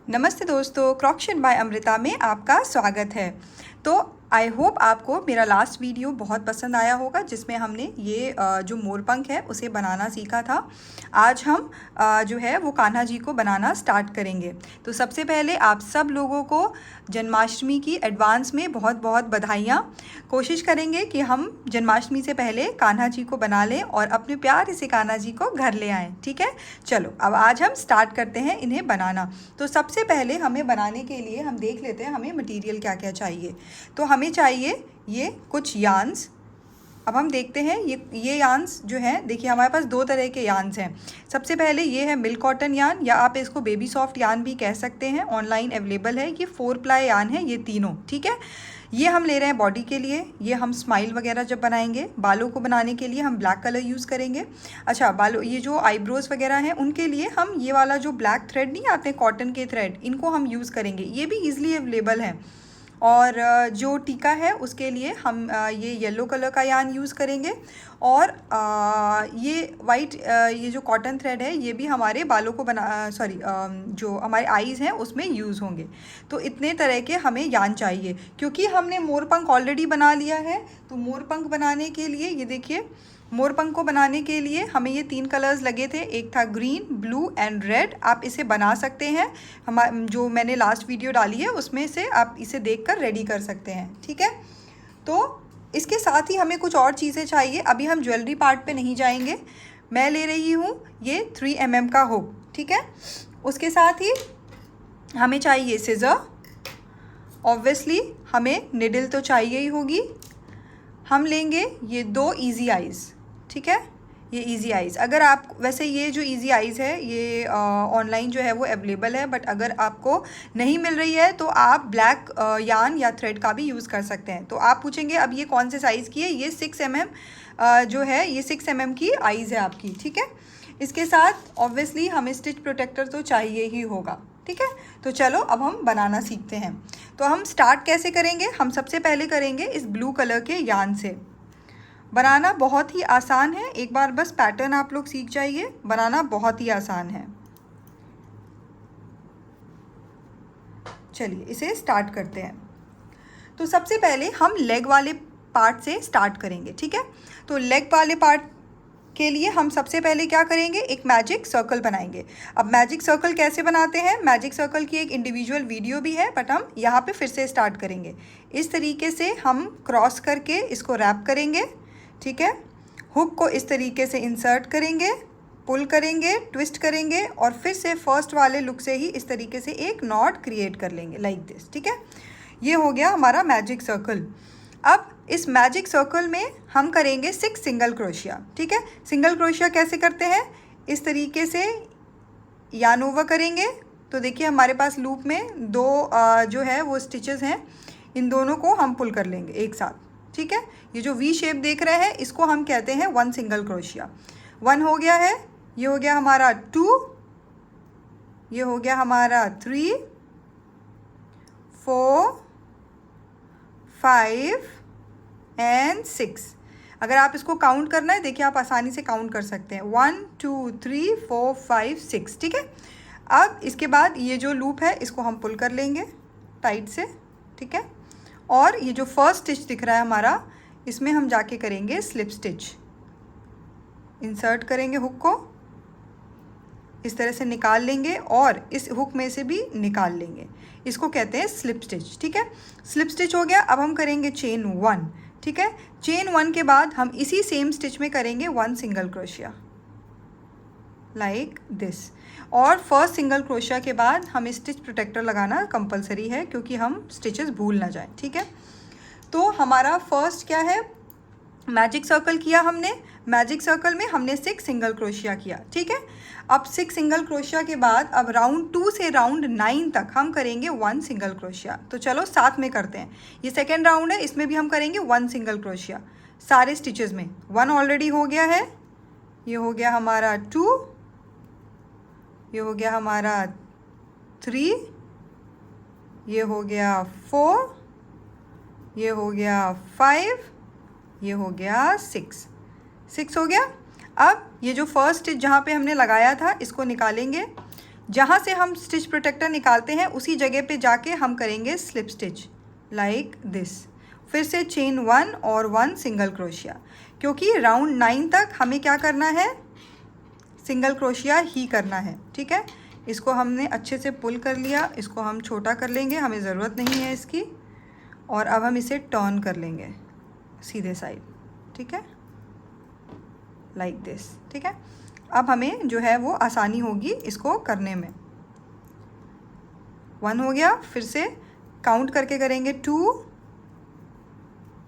नमस्ते दोस्तों, क्रॉक्शन बाय अमृता में आपका स्वागत है। तो आई होप आपको मेरा लास्ट वीडियो बहुत पसंद आया होगा, जिसमें हमने ये जो मोरपंख है उसे बनाना सीखा था। आज हम जो है वो कान्हा जी को बनाना स्टार्ट करेंगे। तो सबसे पहले आप सब लोगों को जन्माष्टमी की एडवांस में बहुत बहुत बधाइयाँ। कोशिश करेंगे कि हम जन्माष्टमी से पहले कान्हा जी को बना लें और अपने प्यारे से कान्हा जी को घर ले आएँ। ठीक है, चलो अब आज हम स्टार्ट करते हैं इन्हें बनाना। तो सबसे पहले हमें बनाने के लिए हम देख लेते हैं हमें मटेरियल क्या क्या चाहिए। तो हमें चाहिए ये कुछ यार्न्स। अब हम देखते हैं ये यार्न्स जो हैं, देखिए हमारे पास दो तरह के यार्न्स हैं। सबसे पहले ये है मिल्क कॉटन यार्न, या आप इसको बेबी सॉफ्ट यार्न भी कह सकते हैं। ऑनलाइन अवेलेबल है। ये 4 प्लाई यार्न है, ये तीनों। ठीक है, ये हम ले रहे हैं बॉडी के लिए। ये हम स्माइल वगैरह जब बनाएंगे, बालों को बनाने के लिए हम ब्लैक कलर यूज़ करेंगे। अच्छा, बालों ये जो आईब्रोज़ वगैरह हैं उनके लिए हम ये वाला जो ब्लैक थ्रेड नहीं आते कॉटन के थ्रेड, इनको हम यूज़ करेंगे। ये भी ईजिली अवेलेबल है। और जो टीका है उसके लिए हम ये येलो कलर का यार्न यूज़ करेंगे। और ये वाइट ये जो कॉटन थ्रेड है ये भी हमारे बालों को जो हमारे आईज़ हैं उसमें यूज़ होंगे। तो इतने तरह के हमें यार्न चाहिए। क्योंकि हमने मोरपंख ऑलरेडी बना लिया है, तो मोरपंख बनाने के लिए ये देखिए, मोरपंख को बनाने के लिए हमें ये 3 कलर्स लगे थे। एक था ग्रीन, ब्लू एंड रेड। आप इसे बना सकते हैं, जो मैंने लास्ट वीडियो डाली है उसमें से आप इसे देखकर रेडी कर सकते हैं। ठीक है, तो इसके साथ ही हमें कुछ और चीज़ें चाहिए। अभी हम ज्वेलरी पार्ट पे नहीं जाएंगे। मैं ले रही हूँ ये 3 mm का हुक। ठीक है, उसके साथ ही हमें चाहिए सिज़र। ऑब्वियसली हमें निडल तो चाहिए ही होगी। हम लेंगे ये 2 ईजी आइज़। ठीक है, ये ईजी आइज़, अगर आप वैसे ये जो ईजी आइज़ है ये ऑनलाइन जो है वो अवेलेबल है, बट अगर आपको नहीं मिल रही है तो आप ब्लैक यार्न या थ्रेड का भी यूज़ कर सकते हैं। तो आप पूछेंगे अब ये कौन से साइज़ की है। ये 6 mm जो है ये 6 mm की आइज़ है आपकी। ठीक है, इसके साथ ऑब्वियसली हमें स्टिच प्रोटेक्टर तो चाहिए ही होगा। ठीक है, तो चलो अब हम बनाना सीखते हैं। तो हम स्टार्ट कैसे करेंगे, हम सबसे पहले करेंगे इस ब्लू कलर के यार्न से। बनाना बहुत ही आसान है, एक बार बस पैटर्न आप लोग सीख जाइए। बनाना बहुत ही आसान है। चलिए इसे स्टार्ट करते हैं। तो सबसे पहले हम लेग वाले पार्ट से स्टार्ट करेंगे। ठीक है, तो लेग वाले पार्ट के लिए हम सबसे पहले क्या करेंगे, एक मैजिक सर्कल बनाएंगे। अब मैजिक सर्कल कैसे बनाते हैं, मैजिक सर्कल की एक इंडिविजुअल वीडियो भी है, बट हम यहाँ पे फिर से स्टार्ट करेंगे। इस तरीके से हम क्रॉस करके इसको रैप करेंगे। ठीक है, हुक को इस तरीके से इंसर्ट करेंगे, पुल करेंगे, ट्विस्ट करेंगे और फिर से फर्स्ट वाले लुक से ही इस तरीके से एक नॉट क्रिएट कर लेंगे लाइक दिस। ठीक है, ये हो गया हमारा मैजिक सर्कल। अब इस मैजिक सर्कल में हम करेंगे 6 सिंगल क्रोशिया। ठीक है, सिंगल क्रोशिया कैसे करते हैं, इस तरीके से यार्न ओवर करेंगे। तो देखिए हमारे पास लूप में 2 जो है वो स्टिचेस हैं, इन दोनों को हम पुल कर लेंगे एक साथ। ठीक है, ये जो वी शेप देख रहे हैं इसको हम कहते हैं 1 सिंगल क्रोशिया। 1 हो गया है, ये हो गया हमारा 2, ये हो गया हमारा 3, 4, 5 एंड 6। अगर आप इसको काउंट करना है, देखिए आप आसानी से काउंट कर सकते हैं, 1 2 3 4 5 6। ठीक है, अब इसके बाद ये जो लूप है इसको हम पुल कर लेंगे टाइट से। ठीक है, और ये जो फर्स्ट स्टिच दिख रहा है हमारा, इसमें हम जाके करेंगे स्लिप स्टिच। इंसर्ट करेंगे हुक को, इस तरह से निकाल लेंगे और इस हुक में से भी निकाल लेंगे। इसको कहते हैं स्लिप स्टिच। ठीक है, स्लिप स्टिच हो गया। अब हम करेंगे चेन 1। ठीक है, चेन 1 के बाद हम इसी सेम स्टिच में करेंगे 1 सिंगल क्रोशिया लाइक दिस। और फर्स्ट सिंगल क्रोशिया के बाद हमें स्टिच प्रोटेक्टर लगाना कंपलसरी है, क्योंकि हम स्टिचेस भूल ना जाएं। ठीक है, तो हमारा फर्स्ट क्या है, मैजिक सर्कल किया हमने। मैजिक सर्कल में हमने 6 सिंगल क्रोशिया किया। ठीक है, अब 6 सिंगल क्रोशिया के बाद अब राउंड 2 से राउंड 9 तक हम करेंगे 1 सिंगल क्रोशिया। तो चलो साथ में करते हैं। ये सेकेंड राउंड है, इसमें भी हम करेंगे 1 सिंगल क्रोशिया सारे स्टिचेस में। 1 ऑलरेडी हो गया है, ये हो गया हमारा 2, ये हो गया हमारा 3, ये हो गया 4, ये हो गया 5, ये हो गया 6 हो गया। अब ये जो फर्स्ट स्टिच जहाँ पे हमने लगाया था इसको निकालेंगे। जहाँ से हम स्टिच प्रोटेक्टर निकालते हैं उसी जगह पे जाके हम करेंगे स्लिप स्टिच लाइक दिस। फिर से चेन 1 और 1 सिंगल क्रोशिया, क्योंकि राउंड 9 तक हमें क्या करना है, सिंगल क्रोशिया ही करना है। ठीक है, इसको हमने अच्छे से पुल कर लिया, इसको हम छोटा कर लेंगे, हमें ज़रूरत नहीं है इसकी। और अब हम इसे टर्न कर लेंगे सीधे साइड। ठीक है, लाइक दिस। ठीक है, अब हमें जो है वो आसानी होगी इसको करने में। 1 हो गया, फिर से काउंट करके करेंगे 2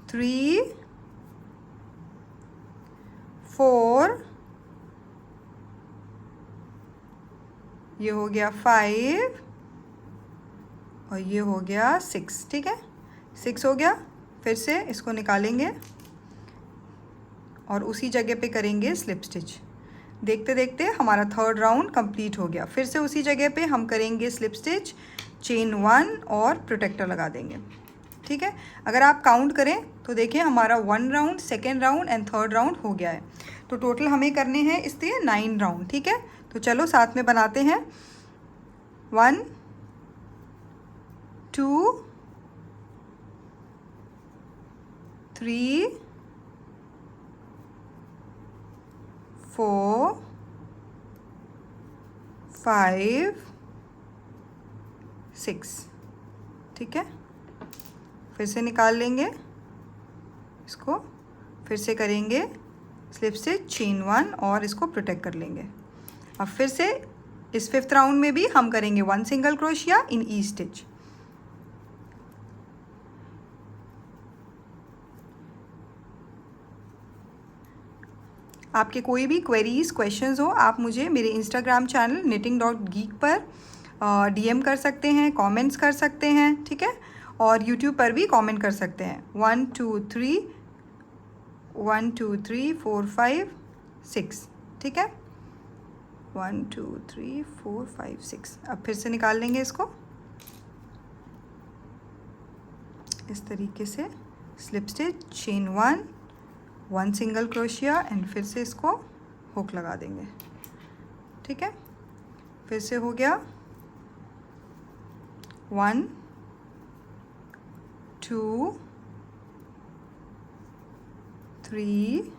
3 4, ये हो गया 5 और ये हो गया 6। ठीक है, 6 हो गया, फिर से इसको निकालेंगे और उसी जगह पे करेंगे स्लिप स्टिच। देखते देखते हमारा 3rd राउंड कंप्लीट हो गया। फिर से उसी जगह पे हम करेंगे स्लिप स्टिच, चेन 1 और प्रोटेक्टर लगा देंगे। ठीक है, अगर आप काउंट करें तो देखिए हमारा 1 round, 2nd round and 3rd round हो गया है। तो टोटल हमें करने हैं इसके 9 राउंड। ठीक है, तो चलो साथ में बनाते हैं। 1 2 3 4 5 6। ठीक है, फिर से निकाल लेंगे इसको, फिर से करेंगे स्लिप स्टिच, चेन 1 और इसको प्रोटेक्ट कर लेंगे। अब फिर से इस 5th राउंड में भी हम करेंगे 1 सिंगल क्रोशिया इन ईच स्टिच। आपके कोई भी क्वेरीज क्वेश्चंस हो, आप मुझे मेरे इंस्टाग्राम चैनल knitting.geek पर DM कर सकते हैं, कमेंट्स कर सकते हैं। ठीक है, और यूट्यूब पर भी कमेंट कर सकते हैं। 1 2 3 1 2 3 4 5 6। ठीक है, 1 2 3 4 5 6। अब फिर से निकाल लेंगे इसको इस तरीके से, slip stitch, chain 1 single crochet and फिर से इसको हुक लगा देंगे। ठीक है, फिर से हो गया 1 2 3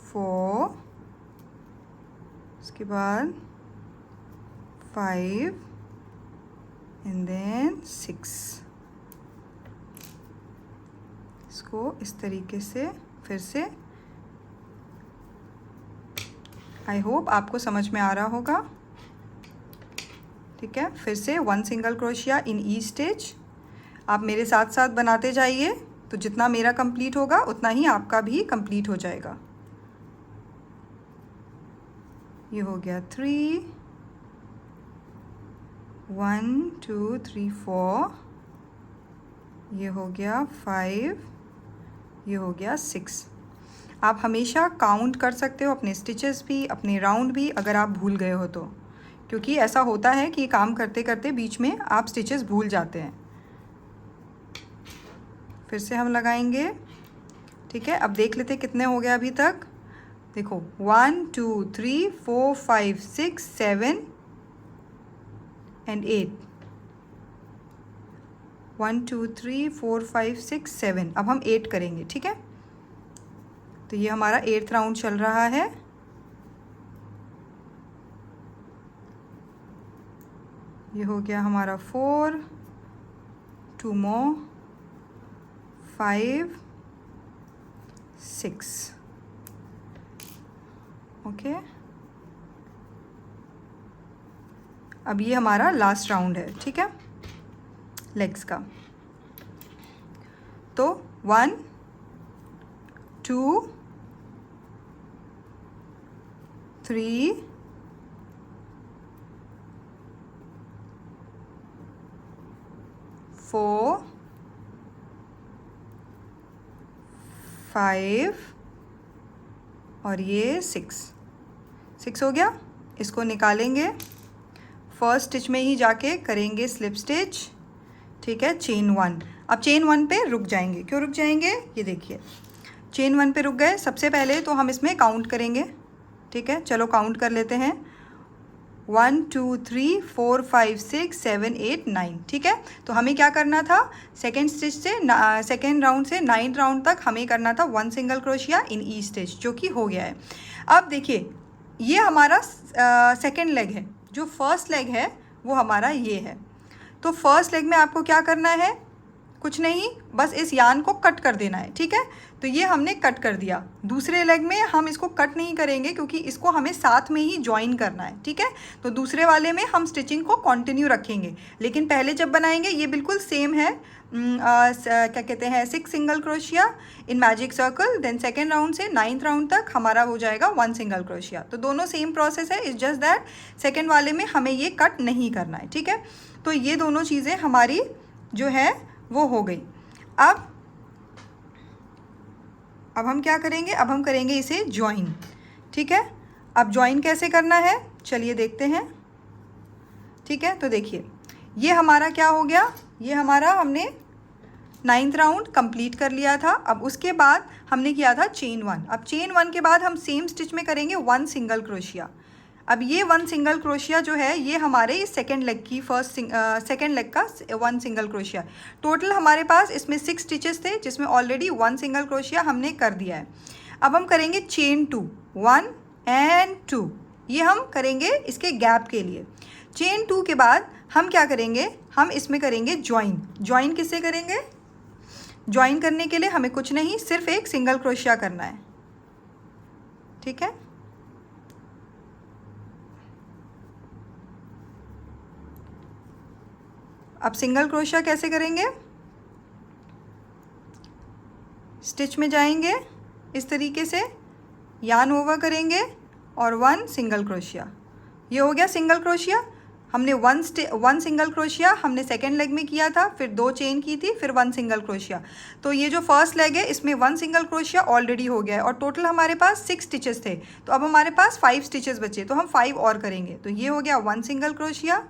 4, उसके बाद 5 एंड देन 6। इसको इस तरीके से फिर से, आई होप आपको समझ में आ रहा होगा। ठीक है, फिर से 1 सिंगल क्रोशिया इन ईच स्टिच। आप मेरे साथ साथ बनाते जाइए, तो जितना मेरा कंप्लीट होगा उतना ही आपका भी कंप्लीट हो जाएगा। ये हो गया 3 1 2 3 4, ये हो गया 5, ये हो गया 6। आप हमेशा काउंट कर सकते हो अपने स्टिचेस भी, अपने राउंड भी, अगर आप भूल गए हो तो, क्योंकि ऐसा होता है कि काम करते करते बीच में आप स्टिचेस भूल जाते हैं। फिर से हम लगाएंगे। ठीक है, अब देख लेते कितने हो गए अभी तक। देखो 1 2 3 4 5 6 7 एंड 8। 1 2 3 4 5 6 7। अब हम 8 करेंगे। ठीक है, तो ये हमारा 8th राउंड चल रहा है। ये हो गया हमारा 4, 2 more, 5 6। ओके, अब ये हमारा लास्ट राउंड है। ठीक है, लेग्स का। तो 1 2 3 4 5 और ये 6 हो गया। इसको निकालेंगे, फर्स्ट स्टिच में ही जाके करेंगे स्लिप स्टिच। ठीक है, चेन 1। अब चेन 1 पे रुक जाएंगे। क्यों रुक जाएंगे, ये देखिए, चेन 1 पे रुक गए। सबसे पहले तो हम इसमें काउंट करेंगे ठीक है, चलो काउंट कर लेते हैं, 1 2 3 4 5 6 7 8 9। ठीक है, तो हमें क्या करना था, सेकेंड स्टिच से सेकेंड राउंड से 9th राउंड तक हमें करना था 1 सिंगल क्रोशिया इन ईच स्टिच, जो कि हो गया है। अब देखिए, ये हमारा सेकेंड लेग है, जो फर्स्ट लेग है वो हमारा ये है। तो फर्स्ट लेग में आपको क्या करना है, कुछ नहीं, बस इस यान को कट कर देना है। ठीक है, तो ये हमने कट कर दिया। दूसरे लेग में हम इसको कट नहीं करेंगे क्योंकि इसको हमें साथ में ही ज्वाइन करना है। ठीक है, तो दूसरे वाले में हम स्टिचिंग को कंटिन्यू रखेंगे, लेकिन पहले जब बनाएंगे ये बिल्कुल सेम है। क्या कहते हैं, 6 सिंगल क्रोशिया in magic circle, then second round से 9th राउंड तक हमारा हो जाएगा 1 सिंगल क्रोशिया। तो दोनों सेम प्रोसेस है, इज जस्ट दैट सेकेंड वाले में हमें ये कट नहीं करना है। ठीक है, तो ये दोनों चीज़ें हमारी जो है वो हो गई। अब हम क्या करेंगे, अब हम करेंगे इसे ज्वाइन। ठीक है, अब ज्वाइन कैसे करना है, चलिए देखते हैं। ठीक है, तो देखिए, ये हमारा क्या हो गया, ये हमारा हमने 9th राउंड कंप्लीट कर लिया था। अब उसके बाद हमने किया था चेन 1। अब चेन 1 के बाद हम सेम स्टिच में करेंगे 1 सिंगल क्रोशिया। अब ये 1 सिंगल क्रोशिया जो है ये हमारे इस सेकेंड लेग की सेकेंड लेग का 1 सिंगल क्रोशिया। टोटल हमारे पास इसमें 6 स्टिचेस थे, जिसमें ऑलरेडी 1 सिंगल क्रोशिया हमने कर दिया है। अब हम करेंगे चेन 2, 1 एंड 2, ये हम करेंगे इसके गैप के लिए। चेन 2 के बाद हम क्या करेंगे, हम इसमें करेंगे ज्वाइन। ज्वाइन किससे करेंगे, ज्वाइन करने के लिए हमें कुछ नहीं, सिर्फ एक सिंगल क्रोशिया करना है। ठीक है, अब सिंगल क्रोशिया कैसे करेंगे, स्टिच में जाएंगे इस तरीके से, यान ओवर करेंगे और 1 सिंगल क्रोशिया। ये हो गया सिंगल क्रोशिया। हमने 1 सिंगल क्रोशिया हमने सेकेंड लेग में किया था, फिर 2 चेन की थी, फिर 1 सिंगल क्रोशिया। तो ये जो फर्स्ट लेग है इसमें 1 सिंगल क्रोशिया ऑलरेडी हो गया है और टोटल हमारे पास 6 स्टिचेस थे। तो अब हमारे पास 5 स्टिचेस बचे, तो हम 5 और करेंगे। तो ये हो गया 1 सिंगल क्रोशिया,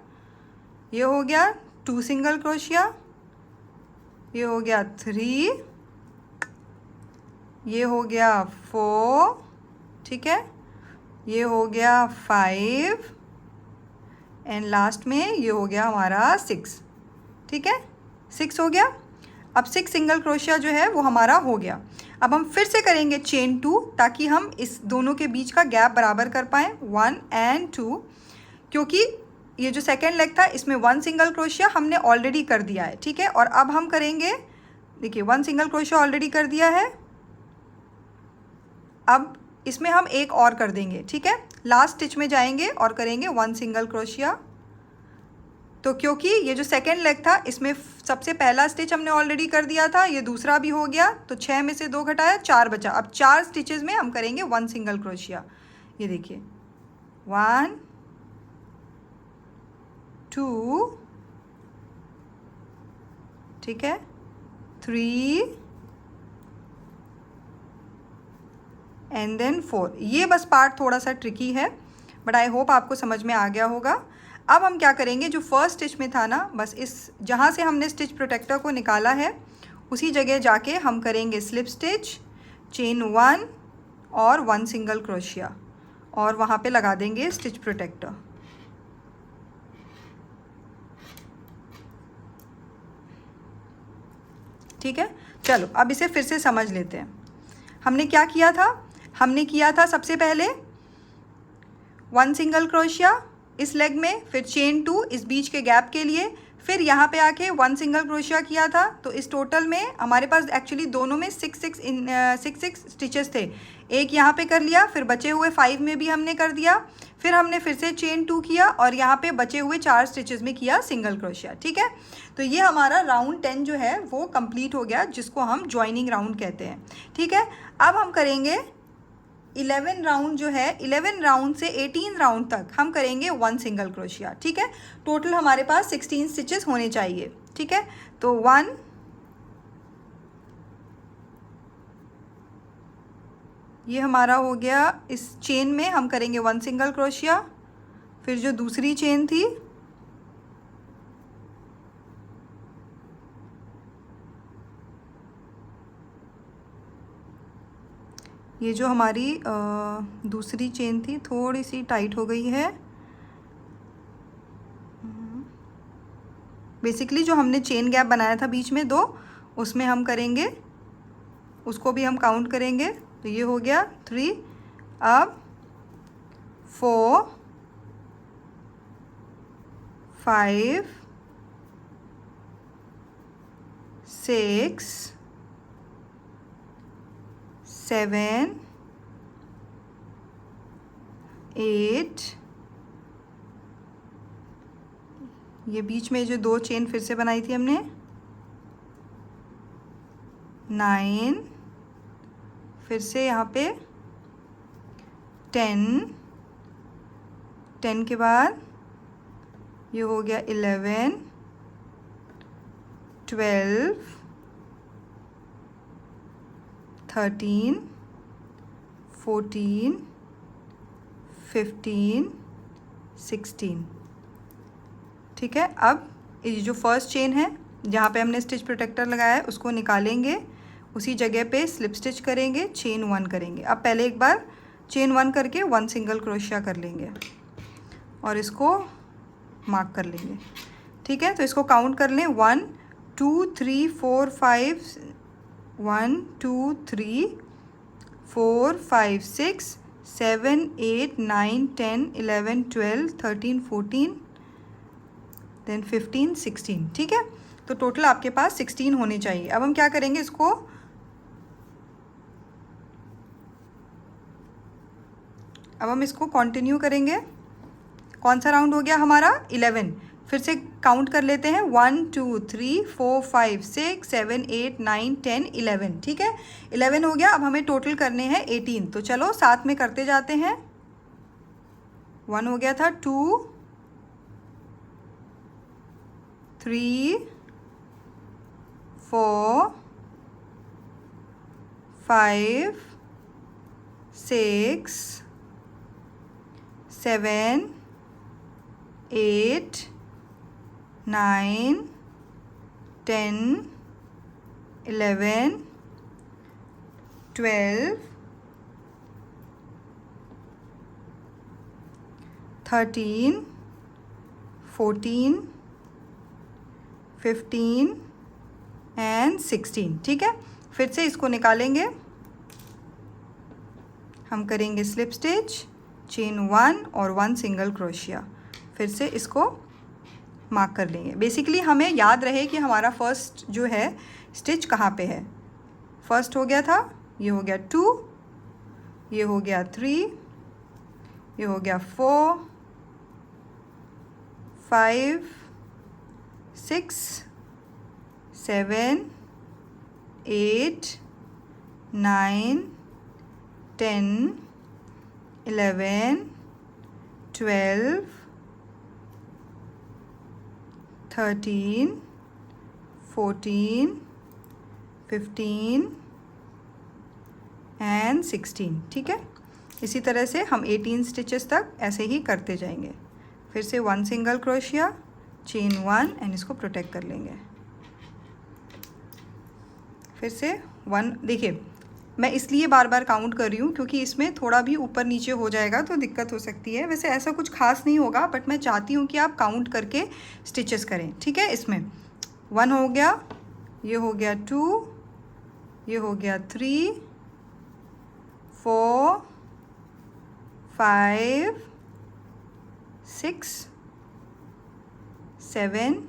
ये हो गया 2 सिंगल क्रोशिया, ये हो गया 3, ये हो गया 4, ठीक है, ये हो गया 5 एंड लास्ट में ये हो गया हमारा 6। ठीक है, 6 हो गया। अब 6 सिंगल क्रोशिया जो है वो हमारा हो गया। अब हम फिर से करेंगे चेन 2 ताकि हम इस दोनों के बीच का गैप बराबर कर पाएँ, 1 एंड 2, क्योंकि ये जो सेकेंड लेग था इसमें 1 सिंगल क्रोशिया हमने ऑलरेडी कर दिया है। ठीक है, और अब हम करेंगे, देखिए 1 सिंगल क्रोशिया ऑलरेडी कर दिया है, अब इसमें हम एक और कर देंगे। ठीक है, लास्ट स्टिच में जाएंगे और करेंगे 1 सिंगल क्रोशिया। तो क्योंकि ये जो सेकेंड लेग था इसमें सबसे पहला स्टिच हमने ऑलरेडी कर दिया था, ये दूसरा भी हो गया, तो 6 में से 2 घटाया 4 बचा। अब 4 स्टिचेस में हम करेंगे 1 सिंगल क्रोशिया। ये देखिए 1 2, ठीक है, 3 एंड देन 4। ये बस पार्ट थोड़ा सा ट्रिकी है, बट आई होप आपको समझ में आ गया होगा। अब हम क्या करेंगे, जो फर्स्ट स्टिच में था ना, बस इस जहाँ से हमने स्टिच प्रोटेक्टर को निकाला है उसी जगह जाके हम करेंगे स्लिप स्टिच, चेन 1 और 1 सिंगल क्रोशिया, और वहाँ पे लगा देंगे स्टिच प्रोटेक्टर। ठीक है, चलो अब इसे फिर से समझ लेते हैं। हमने क्या किया था, हमने किया था सबसे पहले 1 सिंगल क्रोशिया इस लेग में, फिर चेन 2 इस बीच के गैप के लिए, फिर यहाँ पे आके 1 सिंगल क्रोशिया किया था। तो इस टोटल में हमारे पास एक्चुअली दोनों में 6 स्टिचेस थे। एक यहाँ पे कर लिया, फिर बचे हुए 5 में भी हमने कर दिया, फिर हमने फिर से चेन 2 किया और यहाँ पे बचे हुए 4 स्टिचेस में किया सिंगल क्रोशिया। ठीक है, तो ये हमारा राउंड 10 जो है वो कंप्लीट हो गया, जिसको हम ज्वाइनिंग राउंड कहते हैं। ठीक है, अब हम करेंगे 11 राउंड जो है, 11 राउंड से 18 राउंड तक हम करेंगे 1 सिंगल क्रोशिया। ठीक है, टोटल हमारे पास 16 स्टिचेस होने चाहिए। ठीक है, तो 1, ये हमारा हो गया, इस चेन में हम करेंगे 1 सिंगल क्रोशिया, फिर जो दूसरी चेन थी ये जो हमारी दूसरी चेन थी थोड़ी सी टाइट हो गई है। बेसिकली जो हमने चेन गैप बनाया था बीच में 2, उसमें हम करेंगे, उसको भी हम काउंट करेंगे। तो ये हो गया 3। अब 4 5 6 7 8, ये बीच में जो 2 चेन फिर से बनाई थी हमने, 9, फिर से यहाँ पे 10, 10 के बाद ये हो गया 11, 12, 13, 14, 15, 16। ठीक है। अब ये जो फर्स्ट चेन है जहाँ पे हमने स्टिच प्रोटेक्टर लगाया है उसको निकालेंगे, उसी जगह पे स्लिप स्टिच करेंगे, चेन 1 करेंगे। अब पहले एक बार चेन 1 करके 1 सिंगल क्रोशिया कर लेंगे और इसको मार्क कर लेंगे। ठीक है, तो इसको काउंट कर लें, 1 2 3 4 5, 1 2 3 4 5 6 7 8 9 10 11 12 13 14 देन 15 16। ठीक है, तो टोटल आपके पास 16 होने चाहिए। अब हम क्या करेंगे, इसको अब हम इसको कंटिन्यू करेंगे। कौन सा राउंड हो गया हमारा, 11। फिर से काउंट कर लेते हैं, 1 2 3 4 5 6 7 8 9 10 11। ठीक है, 11 हो गया। अब हमें टोटल करने हैं 18, तो चलो साथ में करते जाते हैं। 1 हो गया था, 2 3 4 5 6 7 8 9 10 11 12 13 14 15 एंड 16। ठीक है, फिर से इसको निकालेंगे, हम करेंगे स्लिप स्टिच, चेन 1 और 1 सिंगल क्रोशिया, फिर से इसको मार्क कर लेंगे। बेसिकली हमें याद रहे कि हमारा फर्स्ट जो है स्टिच कहाँ पे है। फर्स्ट हो गया था, ये हो गया 2, ये हो गया 3, ये हो गया 4 5 6 7 8 9 10 11 12 13 14 15 एंड 16। ठीक है, इसी तरह से हम 18 स्टिचेस तक ऐसे ही करते जाएंगे। फिर से 1 सिंगल क्रोशिया, चेन 1 एंड इसको प्रोटेक्ट कर लेंगे। फिर से 1, देखिए मैं इसलिए बार बार काउंट कर रही हूँ क्योंकि इसमें थोड़ा भी ऊपर नीचे हो जाएगा तो दिक्कत हो सकती है। वैसे ऐसा कुछ खास नहीं होगा, बट मैं चाहती हूँ कि आप काउंट करके स्टिचेस करें। ठीक है, इसमें 1 हो गया, ये हो गया 2, ये हो गया 3 4 5 6 7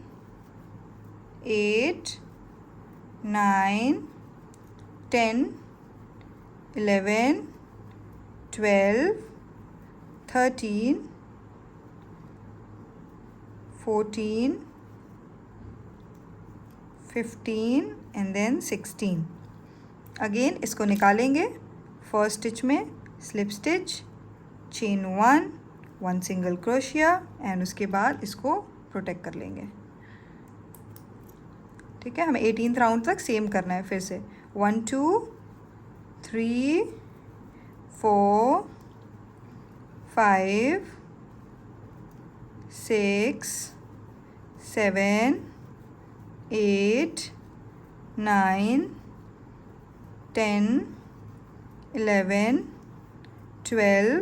8 9 10 11 12 13 14 15 एंड देन 16। अगेन इसको निकालेंगे, फर्स्ट स्टिच में slip stitch, chain 1 1 single crochet and उसके बाद इसको प्रोटेक्ट कर लेंगे। ठीक है, हमें 18th राउंड तक सेम करना है। फिर से 1 2 3 4 5 6 7 8 9 10 11 12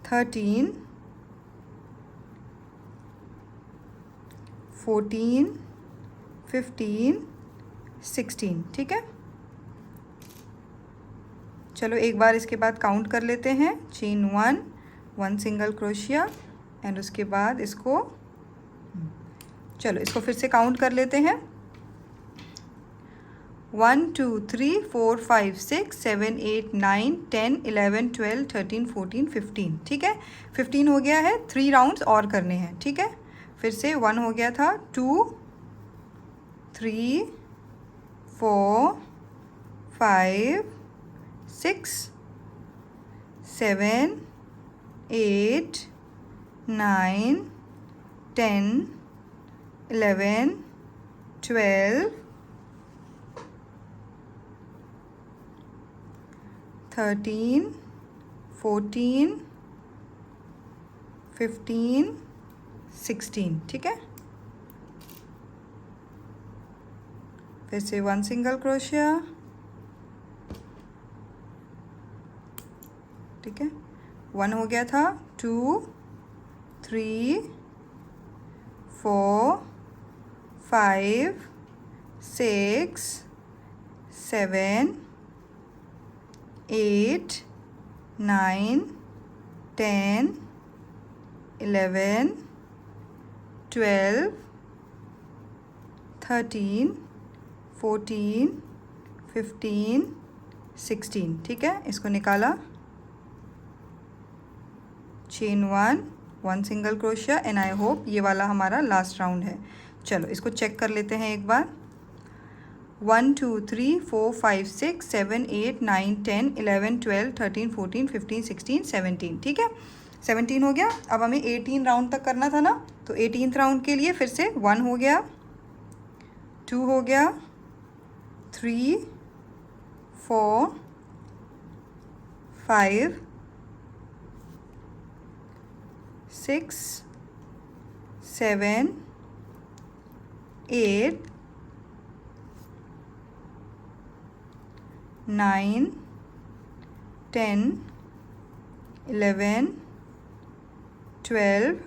13 14 15 16। ठीक है, चलो एक बार इसके बाद काउंट कर लेते हैं। चेन 1 सिंगल क्रोशिया एंड उसके बाद इसको, चलो इसको फिर से काउंट कर लेते हैं। 1 2 3 4 5 6 7 8 9 10 11 12 13 14 15। ठीक है, 15 हो गया है, 3 राउंड्स और करने हैं। ठीक है, फिर से 1 हो गया था, 2 3 4 5 6 7 8 9 10 11 12 13 14 15 16। ठीक है, फिर से 1 सिंगल क्रोशिया। ठीक है, 1 हो गया था, 2 3 4 5 6 7 8 9 10 11 12 13 14 15 16। ठीक है, इसको निकाला, chain 1 single crochet and I hope ये वाला हमारा लास्ट राउंड है। चलो इसको चेक कर लेते हैं एक बार। 1 2 3 4 5 6 7 8 9 10 11 12 13 14 15 16 17। ठीक है, 17 हो गया। अब हमें 18 राउंड तक करना था ना, तो 18th राउंड के लिए फिर से 1 हो गया, 2 हो गया, 3 4 5 6 7 8 9 10 11 12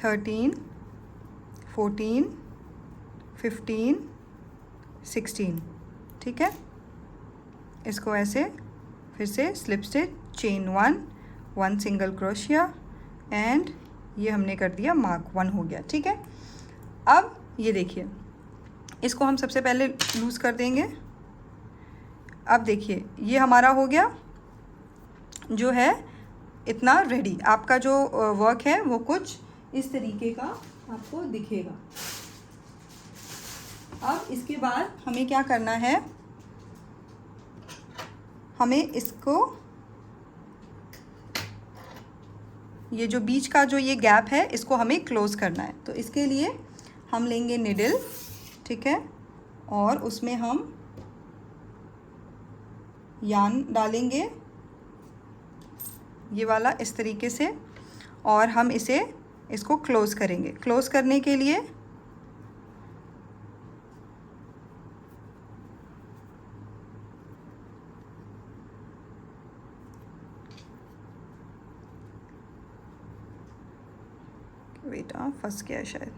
13 14 15 16। ठीक है, इसको ऐसे फिर से slip stitch, chain 1 single crochet and ये हमने कर दिया मार्क, 1 हो गया। ठीक है, अब ये देखिए, इसको हम सबसे पहले लूज़ कर देंगे। अब देखिए ये हमारा हो गया जो है इतना रेडी। आपका जो वर्क है वो कुछ इस तरीके का आपको दिखेगा। अब इसके बाद हमें क्या करना है, हमें इसको, ये जो बीच का जो ये गैप है इसको हमें क्लोज़ करना है। तो इसके लिए हम लेंगे निडल, ठीक है, और उसमें हम यार्न डालेंगे ये वाला इस तरीके से, और हम इसको क्लोज़ करेंगे। क्लोज़ करने के लिए बेटा फंस गया शायद।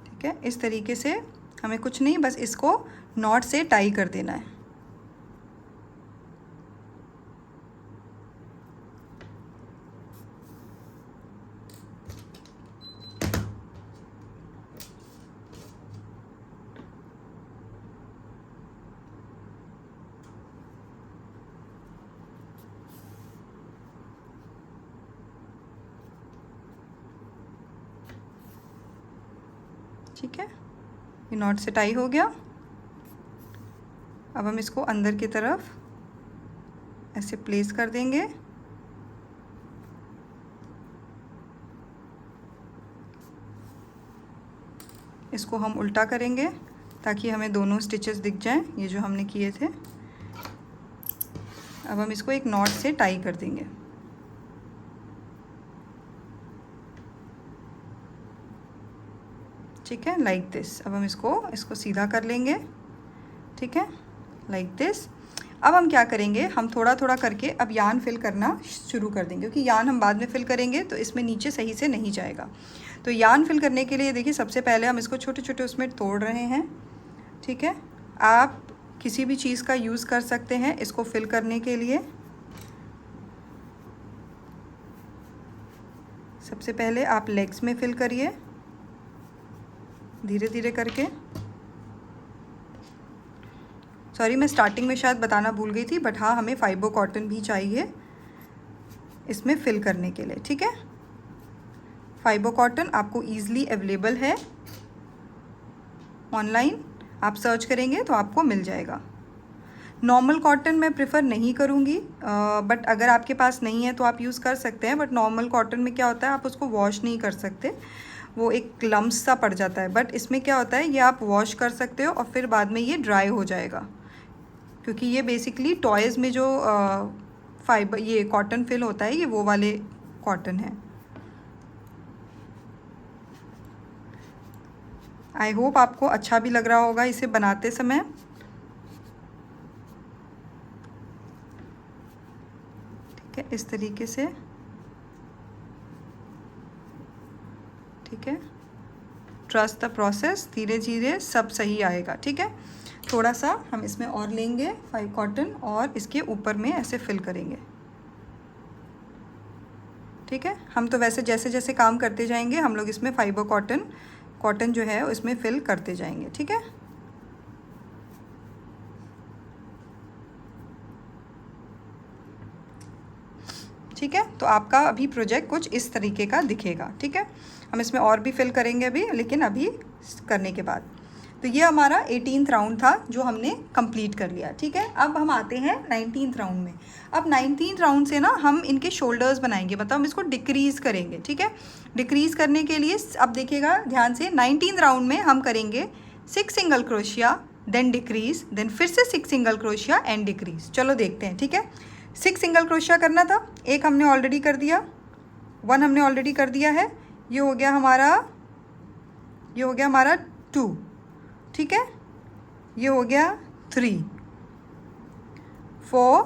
ठीक है, इस तरीके से हमें कुछ नहीं, बस इसको नॉट से टाई कर देना है। ठीक है, ये नॉट से टाई हो गया। अब हम इसको अंदर की तरफ ऐसे प्लेस कर देंगे। इसको हम उल्टा करेंगे ताकि हमें दोनों स्टिचेस दिख जाएं, ये जो हमने किए थे। अब हम इसको एक नॉट से टाई कर देंगे। ठीक है, लाइक दिस। अब हम इसको सीधा कर लेंगे, ठीक है, लाइक दिस। अब हम क्या करेंगे, हम थोड़ा थोड़ा करके अब यान फिल करना शुरू कर देंगे, क्योंकि यान हम बाद में फिल करेंगे तो इसमें नीचे सही से नहीं जाएगा। तो यान फिल करने के लिए देखिए सबसे पहले हम इसको छोटे छोटे उसमें तोड़ रहे हैं, ठीक है। आप किसी भी चीज़ का यूज़ कर सकते हैं इसको फिल करने के लिए। सबसे पहले आप लेग्स में फिल करिए धीरे धीरे करके। सॉरी, मैं स्टार्टिंग में शायद बताना भूल गई थी, बट हाँ, हमें फाइबर कॉटन भी चाहिए इसमें फिल करने के लिए, ठीक है। फाइबर कॉटन आपको ईज़िली अवेलेबल है ऑनलाइन, आप सर्च करेंगे तो आपको मिल जाएगा। नॉर्मल कॉटन मैं प्रेफर नहीं करूँगी, बट अगर आपके पास नहीं है तो आप यूज़ कर सकते हैं। बट नॉर्मल कॉटन में क्या होता है, आप उसको वॉश नहीं कर सकते, वो एक लम्स सा पड़ जाता है। बट इसमें क्या होता है, ये आप वॉश कर सकते हो और फिर बाद में ये ड्राई हो जाएगा, क्योंकि ये बेसिकली टॉयज़ में जो फाइबर ये कॉटन फिल होता है, ये वो वाले कॉटन है। आई होप आपको अच्छा भी लग रहा होगा इसे बनाते समय। ठीक है, इस तरीके से, ठीक है। ट्रस्ट द प्रोसेस, धीरे धीरे सब सही आएगा, ठीक है। थोड़ा सा हम इसमें और लेंगे फाइबर कॉटन और इसके ऊपर में ऐसे फिल करेंगे, ठीक है। हम तो वैसे जैसे जैसे काम करते जाएंगे हम लोग इसमें फाइबर कॉटन जो है उसमें फिल करते जाएंगे, ठीक है। ठीक है, तो आपका अभी प्रोजेक्ट कुछ इस तरीके का दिखेगा, ठीक है। हम इसमें और भी फिल करेंगे अभी, लेकिन अभी करने के बाद। तो ये हमारा 18th राउंड था जो हमने कंप्लीट कर लिया, ठीक है। अब हम आते हैं 19th राउंड में। अब 19th राउंड से ना हम इनके शोल्डर्स बनाएंगे, मतलब हम इसको डिक्रीज़ करेंगे, ठीक है। डिक्रीज़ करने के लिए अब देखिएगा ध्यान से, 19th राउंड में हम करेंगे 6 single crochet, then decrease, then फिर से 6 सिंगल क्रोशिया एंड डिक्रीज़। चलो देखते हैं, ठीक है। 6 सिंगल क्रोशिया करना था, एक हमने ऑलरेडी कर दिया, 1 हमने ऑलरेडी कर दिया है, ये हो गया हमारा 2, ठीक है। ये हो गया 3, 4,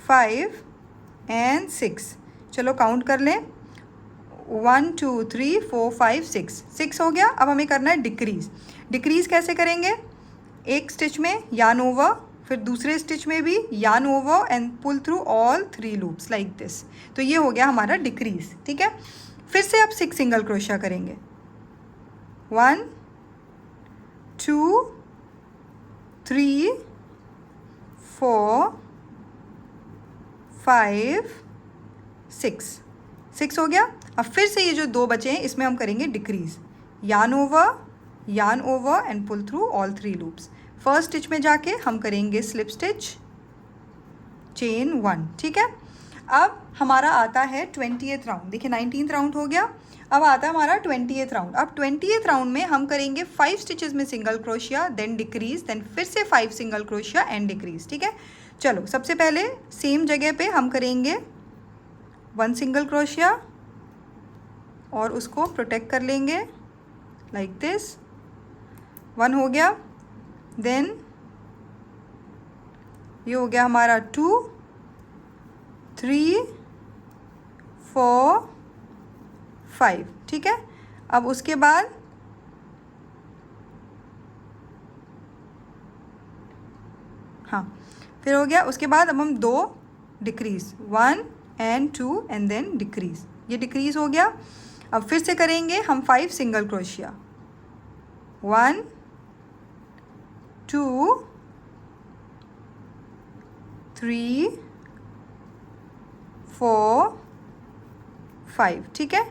5 एंड 6। चलो काउंट कर लें, 1 2 3 4 5 6 हो गया। अब हमें करना है डिक्रीज़। डिक्रीज़ कैसे करेंगे, एक स्टिच में यार्न ओवर, फिर दूसरे स्टिच में भी yarn over and pull through all 3 loops like this. तो ये हो गया हमारा डिक्रीज़, ठीक है। फिर से अब 6 सिंगल क्रोशिया करेंगे, 1 2 3 4 5 6 हो गया। अब फिर से ये जो 2 बचे हैं इसमें हम करेंगे decrease, yarn over and pull through all 3 loops. First stitch में जाके हम करेंगे स्लिप स्टिच, चेन 1, ठीक है। अब हमारा आता है 20th राउंड। देखिए 19th राउंड हो गया, अब आता है हमारा 20th राउंड। अब 20th राउंड में हम करेंगे 5 स्टिचेस में single crochet, then decrease, then फिर से 5 सिंगल क्रोशिया एंड डिक्रीज, ठीक है। चलो सबसे पहले सेम जगह पे हम करेंगे 1 सिंगल क्रोशिया और उसको प्रोटेक्ट कर लेंगे लाइक दिस, 1 हो गया। देन ये हो गया हमारा 2 3 4 5, ठीक है। अब उसके बाद हाँ फिर हो गया, उसके बाद अब हम 2 decrease, 1 and 2 and then decrease, ये डिक्रीज हो गया। अब फिर से करेंगे हम 5 सिंगल क्रोशिया, 1 2 3 4 5, ठीक है।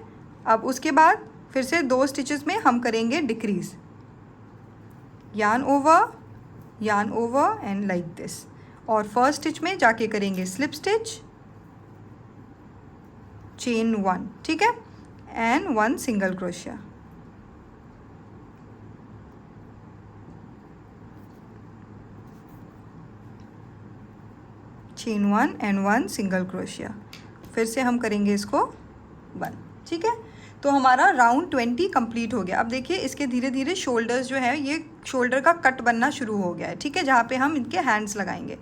अब उसके बाद फिर से 2 स्टिचेस में हम करेंगे decrease, yarn over and like this, और फर्स्ट स्टिच में जाके करेंगे स्लिप स्टिच, चेन 1, ठीक है, and 1 single crochet. Chain 1 and 1 single crochet, फिर से हम करेंगे इसको 1, ठीक है। तो हमारा राउंड 20 कंप्लीट हो गया। अब देखिए इसके धीरे धीरे शोल्डर्स जो है ये शोल्डर का कट बनना शुरू हो गया है, ठीक है, जहाँ पे हम इनके हैंड्स लगाएंगे,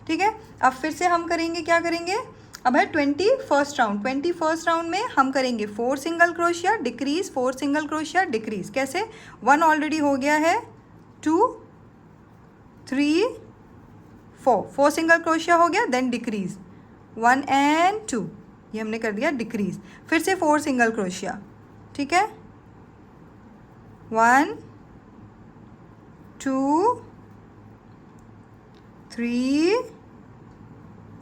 ठीक है। अब फिर से हम करेंगे, क्या करेंगे, अब है 21st राउंड। 21st राउंड में हम करेंगे 4 सिंगल क्रोशिया डिक्रीज, 4 सिंगल क्रोशिया डिक्रीज। कैसे, 1 ऑलरेडी हो गया है, 2 3 4, 4 सिंगल क्रोशिया हो गया, देन डिक्रीज 1 एंड 2, ये हमने कर दिया डिक्रीज। फिर से 4 सिंगल क्रोशिया, ठीक है, 1 2 3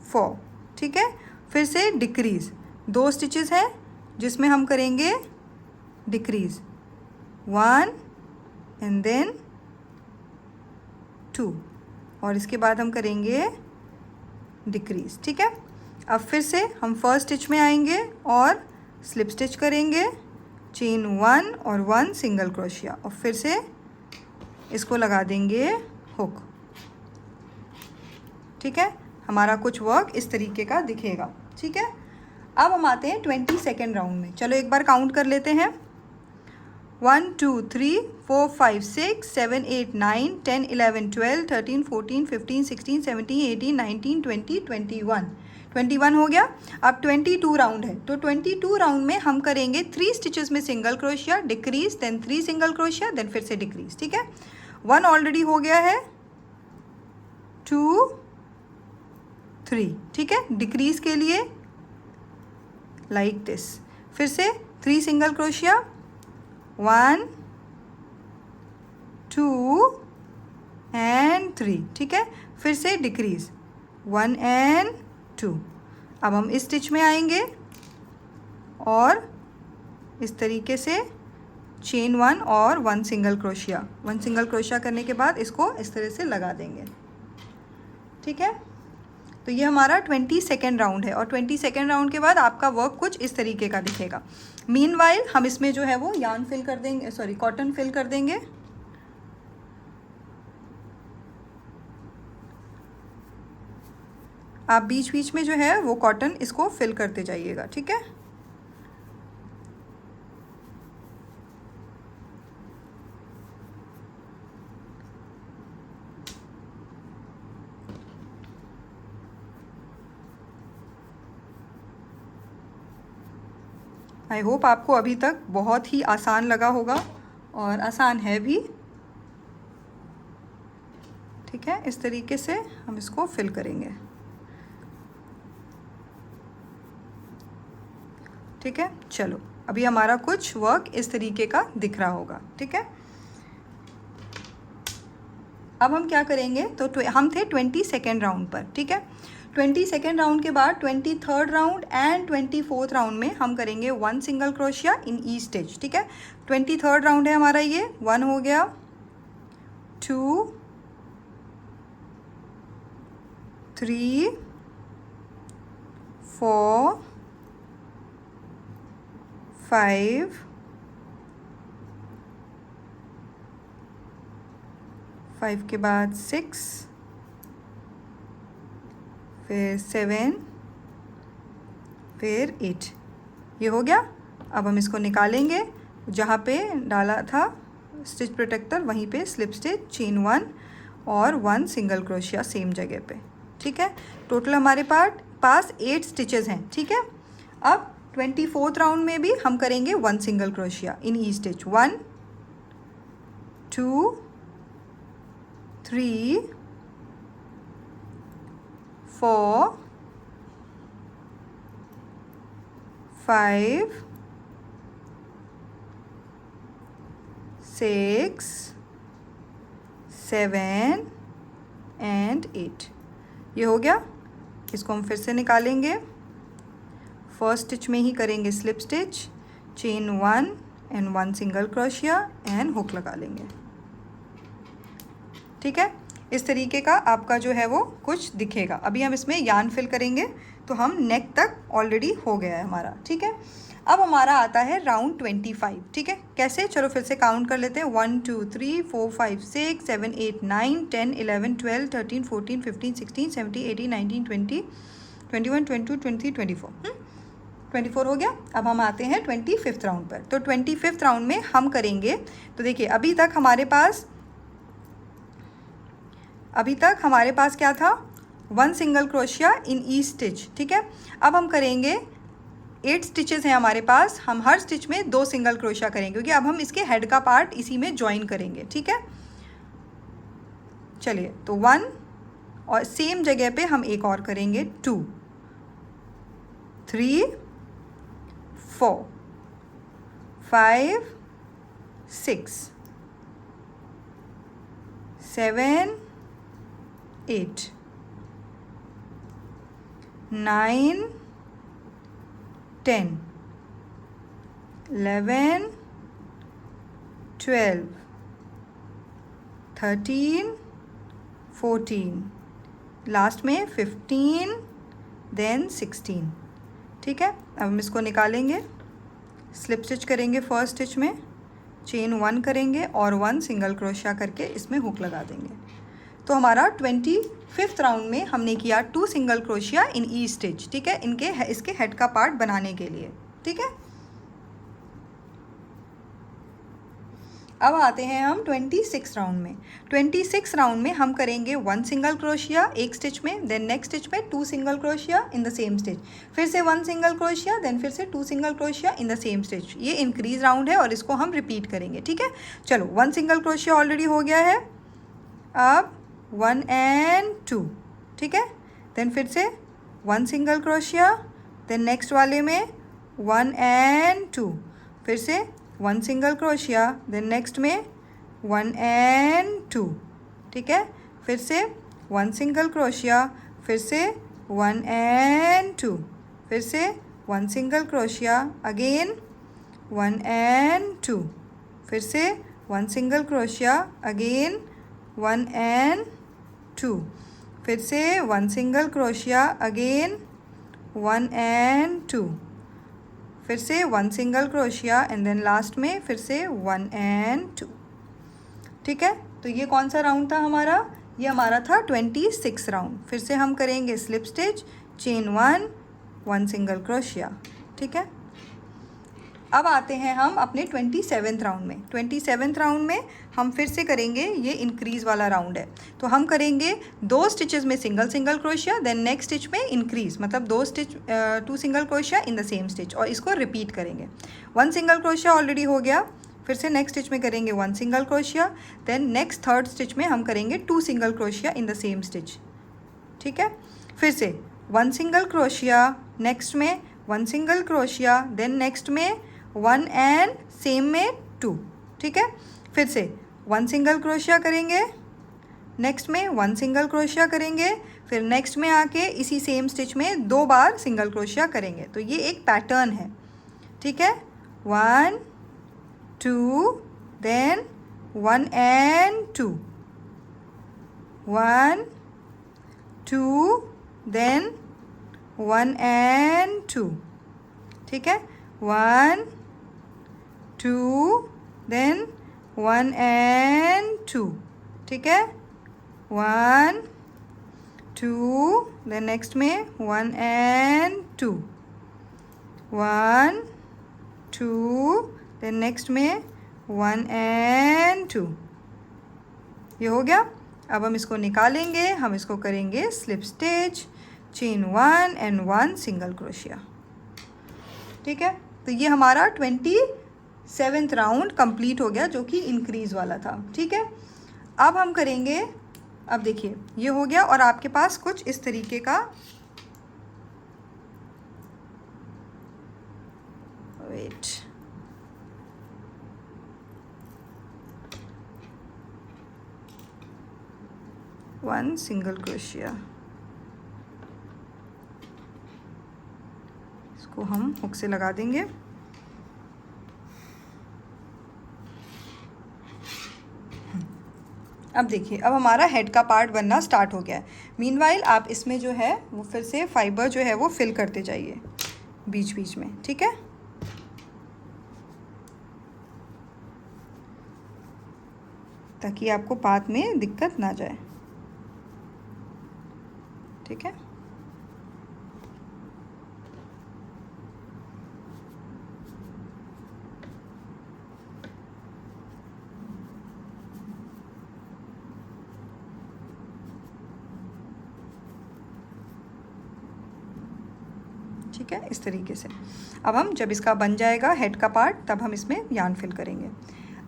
4, ठीक है। फिर से डिक्रीज, 2 स्टिचेस हैं जिसमें हम करेंगे डिक्रीज, 1 एंड देन 2, और इसके बाद हम करेंगे डिक्रीज, ठीक है। अब फिर से हम फर्स्ट स्टिच में आएंगे और स्लिप स्टिच करेंगे, चेन 1 और 1 सिंगल क्रोशिया, और फिर से इसको लगा देंगे हुक, ठीक है। हमारा कुछ वर्क इस तरीके का दिखेगा, ठीक है। अब हम आते हैं 22nd राउंड में। चलो एक बार काउंट कर लेते हैं, 1 2 3 4 5 6 7 8 9 10 11 12 13 14 15 16 17 18 19 20 21, 21 हो गया। अब 22 राउंड है, तो 22 राउंड में हम करेंगे 3 स्टिचेस में सिंगल क्रोशिया decrease, then 3 single crochet, then फिर से डिक्रीज, ठीक है। 1 ऑलरेडी हो गया है, 2 3, ठीक है, डिक्रीज के लिए लाइक दिस। फिर से 3 सिंगल क्रोशिया, 1 2 एंड 3, ठीक है। फिर से डिक्रीज 1 एंड 2। अब हम इस स्टिच में आएंगे और इस तरीके से चेन 1 और 1 सिंगल क्रोशिया, 1 सिंगल क्रोशिया करने के बाद इसको इस तरह से लगा देंगे, ठीक है। तो ये हमारा 22nd राउंड है, और 22nd राउंड के बाद आपका वर्क कुछ इस तरीके का दिखेगा। मीनवाइल हम इसमें जो है वो यार्न फिल कर देंगे, सॉरी कॉटन फिल कर देंगे। आप बीच बीच में जो है वो कॉटन इसको फिल करते जाइएगा, ठीक है। आई होप आपको अभी तक बहुत ही आसान लगा होगा, और आसान है भी, ठीक है। इस तरीके से हम इसको फिल करेंगे, ठीक है। चलो अभी हमारा कुछ वर्क इस तरीके का दिख रहा होगा, ठीक है। अब हम क्या करेंगे, तो हम थे 22nd राउंड पर, ठीक है। 22nd राउंड के बाद 23rd round and 24th round में हम करेंगे 1 सिंगल क्रोशिया इन ईच स्टिच, ठीक है। 23rd राउंड है हमारा, ये 1 हो गया, 2 3 4 5 5 के बाद 6, फिर 7, फिर 8, ये हो गया। अब हम इसको निकालेंगे, जहाँ पे डाला था स्टिच प्रोटेक्टर वहीं पे स्लिप स्टिच, चेन 1 और 1 सिंगल क्रोशिया सेम जगह पे, ठीक है। टोटल हमारे पास 8 स्टिचेस हैं, ठीक है। अब 24th राउंड में भी हम करेंगे 1 सिंगल क्रोशिया इन ईच स्टिच, 1 2 3 4 5 6 7 एंड 8, ये हो गया। इसको हम फिर से निकालेंगे, फर्स्ट स्टिच में ही करेंगे slip stitch, chain 1 and 1 single crochet and hook लगा लेंगे, ठीक है। इस तरीके का आपका जो है वो कुछ दिखेगा। अभी हम इसमें यार्न फिल करेंगे, तो हम नेक तक ऑलरेडी हो गया है हमारा, ठीक है। अब हमारा आता है राउंड 25, ठीक है। कैसे, चलो फिर से काउंट कर लेते हैं, 1 2 3 4 5 6 7 8 9 10 11 12 13 14 15 16 17 18 19 20 21 22 23 24, 24 हो गया। अब हम आते हैं 25th राउंड पर। तो 25th राउंड में हम करेंगे, तो देखिए अभी तक हमारे पास क्या था, 1 सिंगल क्रोशिया इन ईच स्टिच, ठीक है। अब हम करेंगे 8 स्टिचेस हैं हमारे पास, हम हर स्टिच में 2 सिंगल क्रोशिया करेंगे, क्योंकि अब हम इसके हेड का पार्ट इसी में ज्वाइन करेंगे, ठीक है। चलिए, तो 1 और सेम जगह पे हम एक और करेंगे, 2, 3, 4, 5, 6, 7, 8, 9, 10, 11, 12, 13, 14, लास्ट में 15, देन 16, ठीक है। अब हम इसको निकालेंगे, स्लिप स्टिच करेंगे फर्स्ट स्टिच में, चेन 1 करेंगे और 1 सिंगल क्रोशिया करके इसमें हुक लगा देंगे। तो हमारा 25th राउंड में हमने किया 2 सिंगल क्रोशिया इन ईच स्टिच, ठीक है, इसके हेड का पार्ट बनाने के लिए, ठीक है। अब आते हैं हम 26 राउंड में। 26 राउंड में हम करेंगे 1 सिंगल क्रोशिया एक स्टिच में, देन नेक्स्ट स्टिच में 2 सिंगल क्रोशिया इन द सेम स्टिच, फिर से 1 सिंगल क्रोशिया, देन फिर से 2 सिंगल क्रोशिया इन द सेम स्टिच। ये इंक्रीज राउंड है और इसको हम रिपीट करेंगे, ठीक है। चलो, 1 सिंगल क्रोशिया ऑलरेडी हो गया है, अब 1 and 2, ठीक है। देन फिर से 1 सिंगल क्रोशिया, देन नेक्स्ट वाले में 1 and 2, फिर से 1 सिंगल क्रोशिया, देन नेक्स्ट में 1 and 2, ठीक है। फिर से 1 सिंगल क्रोशिया, फिर से 1 and 2, फिर से 1 सिंगल क्रोशिया, अगेन 1 and 2, फिर से 1 सिंगल क्रोशिया, अगेन 1 and 2, फिर से 1 सिंगल क्रोशिया, अगेन 1 and 2, फिर से 1 single crochet and then last में फिर से 1 and 2, ठीक है। तो ये कौन सा राउंड था हमारा, ये हमारा था 26 राउंड। फिर से हम करेंगे slip stitch, chain 1, 1 single crochet, ठीक है। अब आते हैं हम अपने 27th राउंड में। 27th राउंड में हम फिर से करेंगे, ये इंक्रीज वाला राउंड है, तो हम करेंगे 2 स्टिचेस में single single crochet, then next stitch में इंक्रीज, मतलब 2 सिंगल क्रोशिया इन द सेम स्टिच, और इसको रिपीट करेंगे। 1 सिंगल क्रोशिया ऑलरेडी हो गया, फिर से नेक्स्ट स्टिच में करेंगे 1 single crochet, then next third stitch में हम करेंगे 2 सिंगल क्रोशिया इन द सेम स्टिच, ठीक है। फिर से 1 सिंगल क्रोशिया, नेक्स्ट में 1 सिंगल क्रोशिया, देन नेक्स्ट में 1 and सेम में 2, ठीक है। फिर से 1 सिंगल क्रोशिया करेंगे, नेक्स्ट में 1 सिंगल क्रोशिया करेंगे, फिर नेक्स्ट में आके इसी सेम स्टिच में 2 बार सिंगल क्रोशिया करेंगे। तो ये एक पैटर्न है, ठीक है। 1, 2, देन 1 and 2, 1, 2, देन 1 and 2, ठीक है। 1, 2, देन 1 and 2, ठीक है। 1, 2, देन नेक्स्ट में 1 and 2, 1, 2, देन नेक्स्ट में 1 and 2, ये हो गया। अब हम इसको निकालेंगे, हम इसको करेंगे slip stitch, chain 1 and 1 single crochet, ठीक है। तो ये हमारा 27th राउंड कंप्लीट हो गया, जो कि इंक्रीज वाला था, ठीक है। अब हम करेंगे, अब देखिए ये हो गया, और आपके पास कुछ इस तरीके का, वेट, वन सिंगल क्रोशिया, इसको हम हुक से लगा देंगे। अब देखिए, अब हमारा हेड का पार्ट बनना स्टार्ट हो गया है। मीनवाइल आप इसमें जो है वो फिर से फाइबर जो है वो फिल करते जाइए बीच बीच में, ठीक है। ताकि आपको पात में दिक्कत ना जाए, ठीक है। ठीक है, इस तरीके से। अब हम जब इसका बन जाएगा हेड का पार्ट, तब हम इसमें यार्न फिल करेंगे।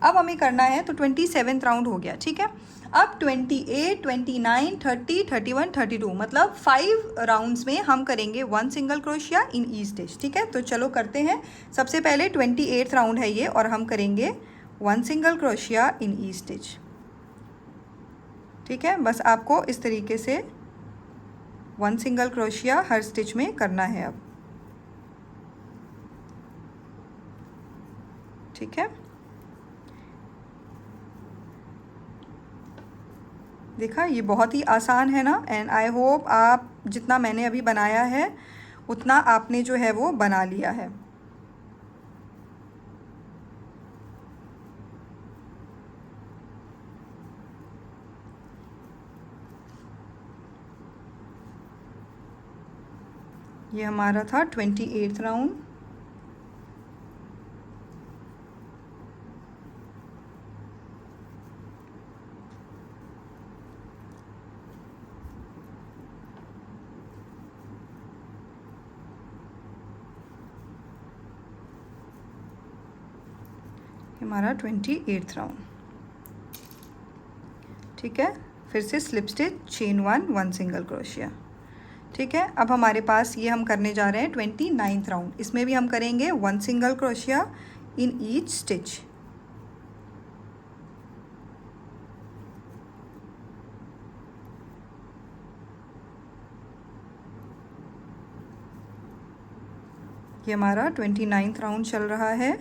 अब हमें करना है, तो 27th राउंड हो गया, ठीक है। अब 28, 29, 30, 31, 32 मतलब 5 राउंड्स में हम करेंगे 1 सिंगल क्रोशिया इन ईच स्टिच, ठीक है। तो चलो करते हैं। सबसे पहले 28th राउंड है ये, और हम करेंगे 1 सिंगल क्रोशिया इन ईच स्टिच, ठीक है। बस आपको इस तरीके से 1 सिंगल क्रोशिया हर स्टिच में करना है अब, ठीक है। देखा, ये बहुत ही आसान है ना। एंड आई होप आप जितना मैंने अभी बनाया है उतना आपने जो है वो बना लिया है। ये हमारा था 28th राउंड। हमारा 28th राउंड, ठीक है। फिर से slip stitch, chain 1 single crochet, ठीक है। अब हमारे पास ये हम करने जा रहे हैं 29th राउंड। इसमें भी हम करेंगे 1 सिंगल क्रोशिया इन ईच स्टिच, ये हमारा 29th राउंड चल रहा है।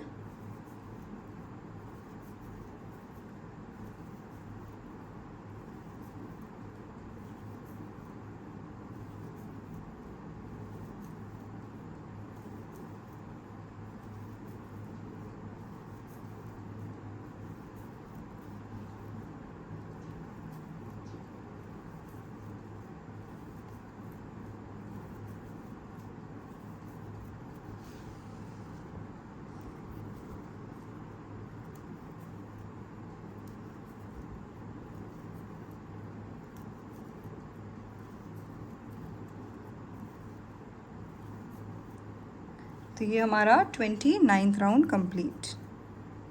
तो ये हमारा 29th राउंड कंप्लीट,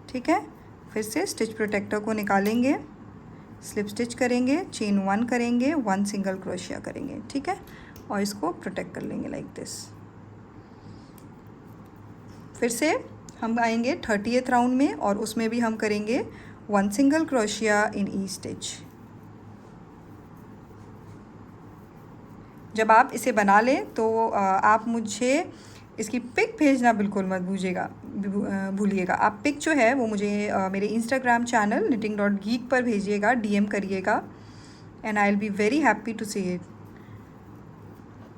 ठीक है। फिर से स्टिच प्रोटेक्टर को निकालेंगे, स्लिप स्टिच करेंगे, चेन 1 करेंगे, 1 सिंगल क्रोशिया करेंगे, ठीक है। और इसको प्रोटेक्ट कर लेंगे लाइक दिस। फिर से हम आएंगे 30th राउंड में, और उसमें भी हम करेंगे 1 सिंगल क्रोशिया इन ईच स्टिच। जब आप इसे बना लें तो आप मुझे इसकी पिक भेजना बिल्कुल मत भूलिएगा। आप पिक जो है वो मुझे मेरे इंस्टाग्राम चैनल knitting.geek पर भेजिएगा, DM करिएगा, and I will be very happy to see it.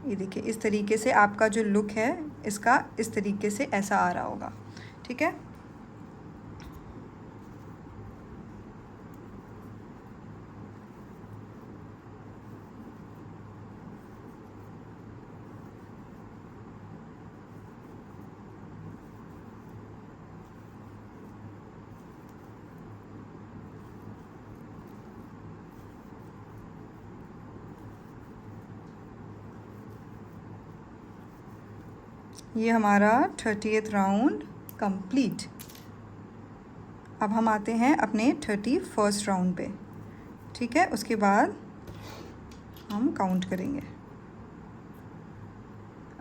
ये देखिए, इस तरीके से आपका जो लुक है इसका इस तरीके से ऐसा आ रहा होगा, ठीक है। ये हमारा 30th राउंड कंप्लीट। अब हम आते हैं अपने 31st राउंड पे, ठीक है। उसके बाद हम काउंट करेंगे।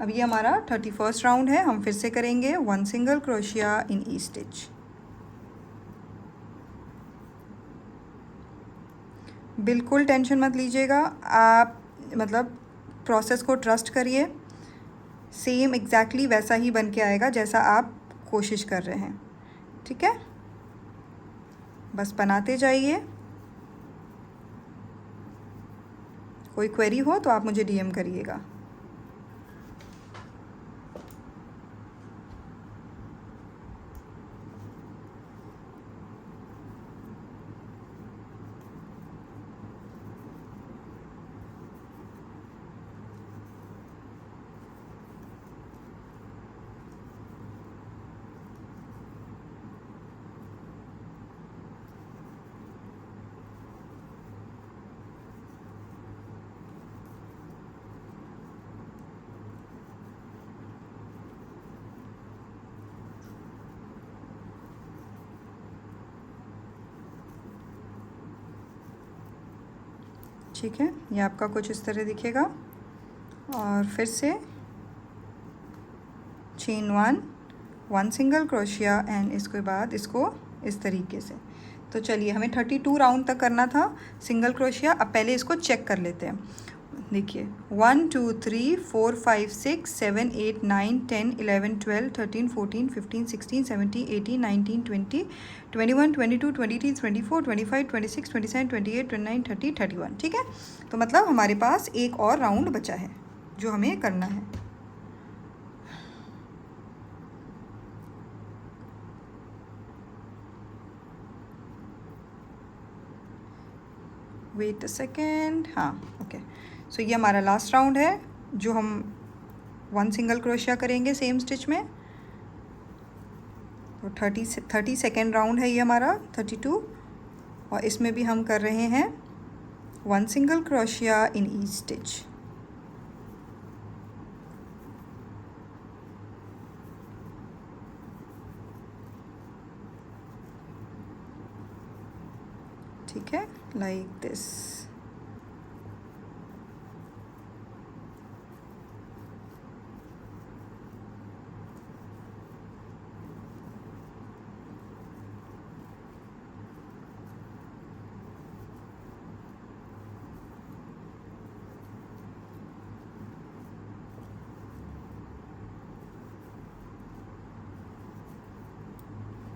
अब ये हमारा 31st राउंड है। हम फिर से करेंगे 1 सिंगल क्रोशिया इन ईच स्टिच। बिल्कुल टेंशन मत लीजिएगा, आप मतलब प्रोसेस को ट्रस्ट करिए, सेम एग्जैक्टली वैसा ही बन के आएगा जैसा आप कोशिश कर रहे हैं, ठीक है। बस बनाते जाइए। कोई क्वेरी हो तो आप मुझे DM करिएगा। ठीक है, ये आपका कुछ इस तरह दिखेगा। और फिर से चेन 1 सिंगल क्रोशिया एंड इसके बाद इसको इस तरीके से। तो चलिए, हमें 32 राउंड तक करना था सिंगल क्रोशिया। अब पहले इसको चेक कर लेते हैं। देखिए 1 2 3 4 5 6 7 8 9 10 11 12 13 14 15 16 17 18 19 20 21 22 23 24 25 26 27 28 29 30 31। ठीक है, तो मतलब हमारे पास एक और राउंड बचा है जो हमें करना है। Wait a second. हाँ, ओके। सो ये हमारा लास्ट राउंड है जो हम 1 सिंगल क्रोशिया करेंगे सेम स्टिच में। तो 30 सेकेंड राउंड है ये हमारा 32, और इसमें भी हम कर रहे हैं 1 सिंगल क्रोशिया इन ईच स्टिच। ठीक है, लाइक दिस।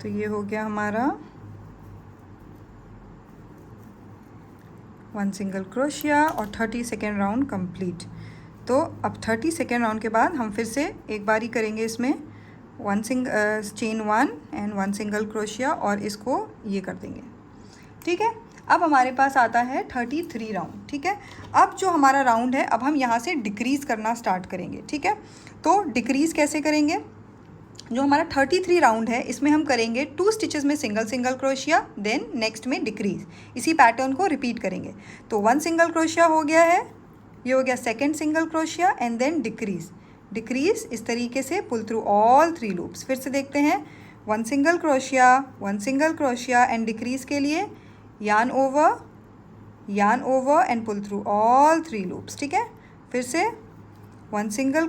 तो ये हो गया हमारा 1 सिंगल क्रोशिया और 30 सेकेंड राउंड कंप्लीट। तो अब 30 सेकेंड राउंड के बाद हम फिर से एक बारी करेंगे इसमें चेन 1 एंड 1 सिंगल क्रोशिया और इसको ये कर देंगे। ठीक है, अब हमारे पास आता है 33 राउंड। ठीक है, अब जो हमारा राउंड है, अब हम यहाँ से डिक्रीज़ करना स्टार्ट करेंगे। ठीक है, तो डिक्रीज़ कैसे करेंगे? जो हमारा 33 राउंड है इसमें हम करेंगे 2 स्टिचेस में single single crochet, then next में डिक्रीज। इसी पैटर्न को रिपीट करेंगे। तो 1 सिंगल क्रोशिया हो गया है, ये हो गया second single crochet and then decrease. Decrease इस तरीके से पुल थ्रू ऑल 3 लूप्स। फिर से देखते हैं, 1 सिंगल क्रोशिया एंड डिक्रीज के लिए yarn over and pull through all 3 loops. ठीक है, फिर से 1 सिंगल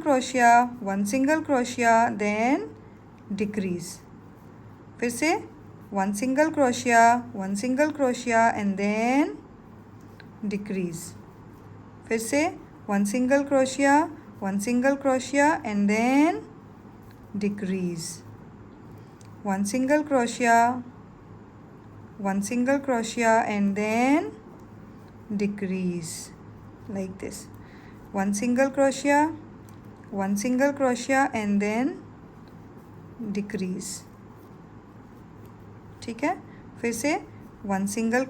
क्रोशिया देन डिक्रीज। फिर से 1 single crochet and then decrease. फिर से 1 single crochet and then decrease. 1 single crochet and then decrease, like this. 1 single crochet and then decrease. ठीक है, फिर से 1 single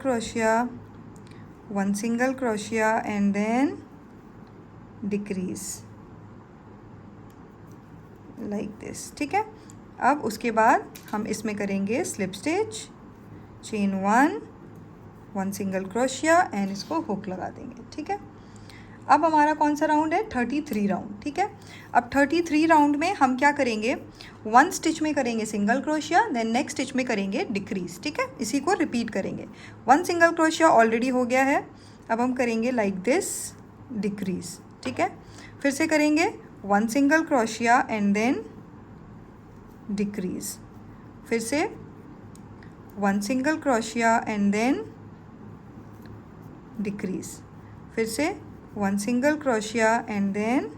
crochet and then decrease, like this. ठीक है, अब उसके बाद हम इसमें करेंगे slip stitch, chain 1 single crochet and इसको हुक लगा देंगे। ठीक है, अब हमारा कौन सा राउंड है? 33 राउंड। ठीक है, अब 33 राउंड में हम क्या करेंगे? 1 स्टिच में करेंगे single crochet, then next stitch में करेंगे डिक्रीज। ठीक है, इसी को रिपीट करेंगे। 1 सिंगल क्रोशिया ऑलरेडी हो गया है, अब हम करेंगे लाइक दिस डिक्रीज। ठीक है, फिर से करेंगे 1 single crochet and then decrease. फिर से 1 single crochet and then decrease. फिर से 1 single crochet and then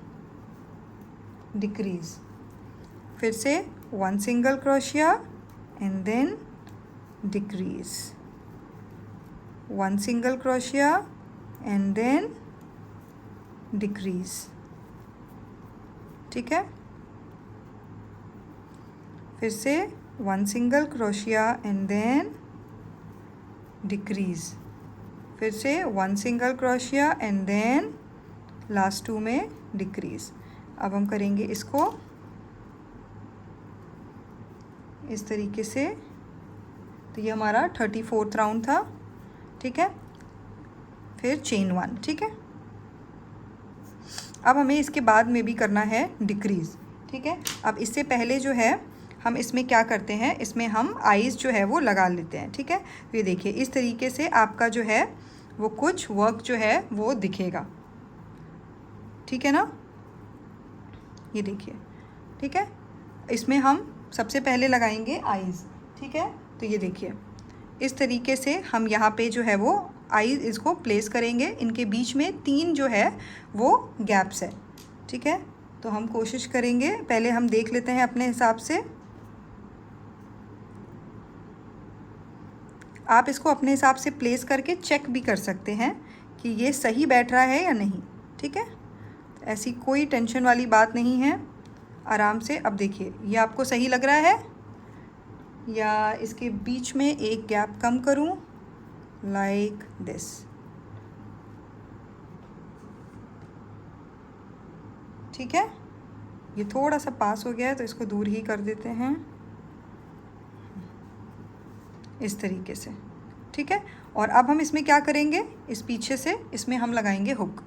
decrease. फिर से 1 single crochet and then decrease. 1 single crochet and then decrease. ठीक है, फिर से 1 single crochet and then decrease. फिर से 1 single crochet and then last 2 में डिक्रीज। अब हम करेंगे इसको इस तरीके से। तो ये हमारा 34th राउंड था। ठीक है, फिर चेन 1। ठीक है, अब हमें इसके बाद में भी करना है डिक्रीज। ठीक है, अब इससे पहले जो है हम इसमें क्या करते हैं, इसमें हम आइज़ जो है वो लगा लेते हैं। ठीक है, तो ये देखिए इस तरीके से आपका जो है वो कुछ वर्क जो है वो दिखेगा। ठीक है ना, ये देखिए। ठीक है, इसमें हम सबसे पहले लगाएंगे आईज़। ठीक है, तो ये देखिए इस तरीके से हम यहाँ पे जो है वो आईज इसको प्लेस करेंगे। इनके बीच में 3 जो है वो गैप्स है। ठीक है, तो हम कोशिश करेंगे, पहले हम देख लेते हैं अपने हिसाब से। आप इसको अपने हिसाब से प्लेस करके चेक भी कर सकते हैं कि ये सही बैठ रहा है या नहीं। ठीक है, ऐसी कोई टेंशन वाली बात नहीं है, आराम से। अब देखिए ये आपको सही लग रहा है या इसके बीच में एक गैप कम करूं, लाइक दिस। ठीक है, ये थोड़ा सा पास हो गया है तो इसको दूर ही कर देते हैं इस तरीके से। ठीक है, और अब हम इसमें क्या करेंगे, इस पीछे से इसमें हम लगाएंगे हुक,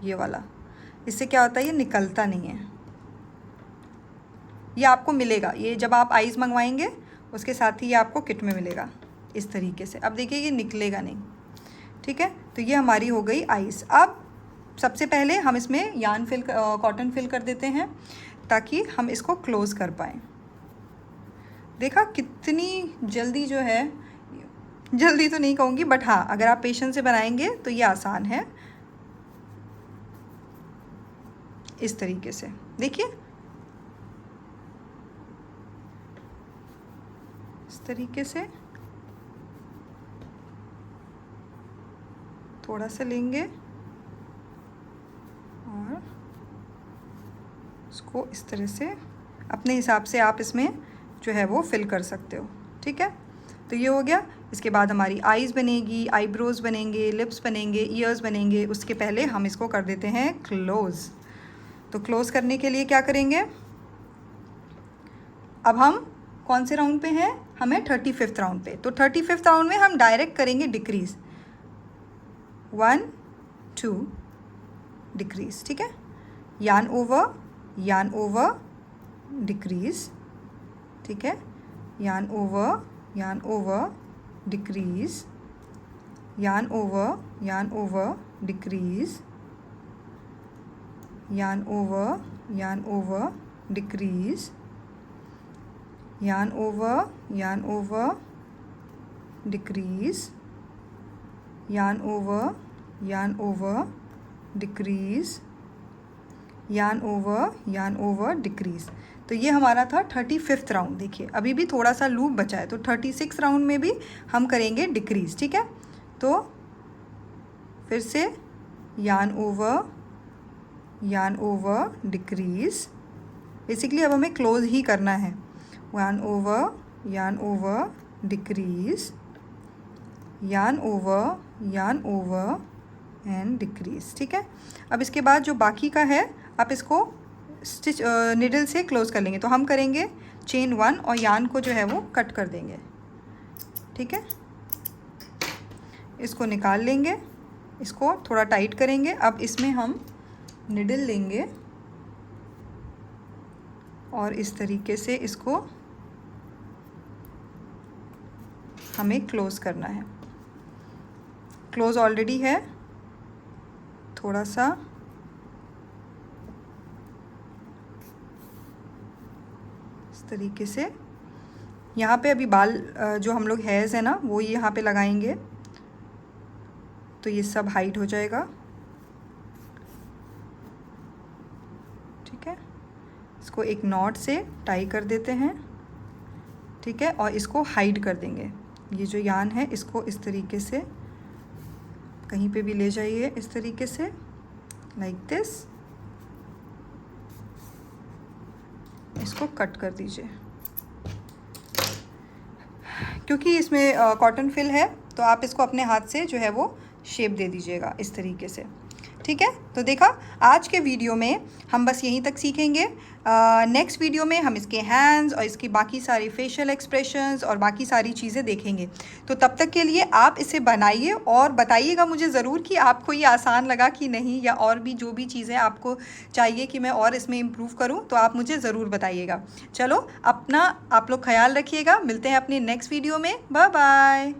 ये वाला। इससे क्या होता है, ये निकलता नहीं है। ये आपको मिलेगा, ये जब आप आइज़ मंगवाएंगे उसके साथ ही ये आपको किट में मिलेगा इस तरीके से। अब देखिए ये निकलेगा नहीं। ठीक है, तो ये हमारी हो गई आइज़। अब सबसे पहले हम इसमें कॉटन फिल कर देते हैं ताकि हम इसको क्लोज़ कर पाएँ। देखा कितनी जल्दी जो है, जल्दी तो नहीं कहूँगी बट हाँ, अगर आप पेशेंस से बनाएंगे तो ये आसान है। इस तरीके से देखिए, इस तरीके से थोड़ा सा लेंगे और इसको इस तरह से अपने हिसाब से आप इसमें जो है वो फिल कर सकते हो। ठीक है, तो ये हो गया। इसके बाद हमारी आईज़ बनेगी, आईब्रोज़ बनेंगे, लिप्स बनेंगे, ईयर्स बनेंगे। उसके पहले हम इसको कर देते हैं क्लोज़। तो क्लोज़ करने के लिए क्या करेंगे, अब हम कौन से राउंड पे हैं, हमें 35th राउंड पे। तो 35th राउंड में हम डायरेक्ट करेंगे डिक्रीज़, 1 2 डिक्रीज़। ठीक है, यार्न ओवर डिक्रीज़। ठीक है, yarn over decrease, yarn over decrease, yarn over decrease, yarn over decrease, yarn over decrease, yarn over decrease. तो ये हमारा था 35th राउंड। देखिए अभी भी थोड़ा सा लूप बचा है, तो 36 राउंड में भी हम करेंगे डिक्रीज़। ठीक है, तो फिर से यार्न ओवर डिक्रीज़। बेसिकली अब हमें क्लोज ही करना है। Yarn over decrease, yarn over and decrease. ठीक है, अब इसके बाद जो बाकी का है आप इसको स्टिच निडल से क्लोज़ कर लेंगे। तो हम करेंगे चेन 1 और यार्न को जो है वो कट कर देंगे। ठीक है, इसको निकाल लेंगे, इसको थोड़ा टाइट करेंगे। अब इसमें हम निडल लेंगे और इस तरीके से इसको हमें क्लोज़ करना है। क्लोज़ ऑलरेडी है, थोड़ा सा इस तरीके से। यहाँ पे अभी बाल जो हम लोग हेयर्स है ना वो यहाँ पे लगाएंगे, तो ये सब हाइड हो जाएगा। ठीक है, इसको एक नॉट से टाई कर देते हैं। ठीक है, और इसको हाइड कर देंगे। ये जो यार्न है इसको इस तरीके से कहीं पे भी ले जाइए, इस तरीके से, लाइक दिस। इसको कट कर दीजिए। क्योंकि इसमें कॉटन फिल है तो आप इसको अपने हाथ से जो है वो शेप दे दीजिएगा इस तरीके से। ठीक है, तो देखा आज के वीडियो में हम बस यहीं तक सीखेंगे। नेक्स्ट वीडियो में हम इसके हैंड्स और इसकी बाकी सारी फेशियल एक्सप्रेशंस और बाकी सारी चीज़ें देखेंगे। तो तब तक के लिए आप इसे बनाइए और बताइएगा मुझे ज़रूर कि आपको ये आसान लगा कि नहीं, या और भी जो भी चीज़ें आपको चाहिए कि मैं और इसमें इम्प्रूव करूँ तो आप मुझे ज़रूर बताइएगा। चलो, अपना आप लोग ख्याल रखिएगा। मिलते हैं अपने नेक्स्ट वीडियो में। Bye bye.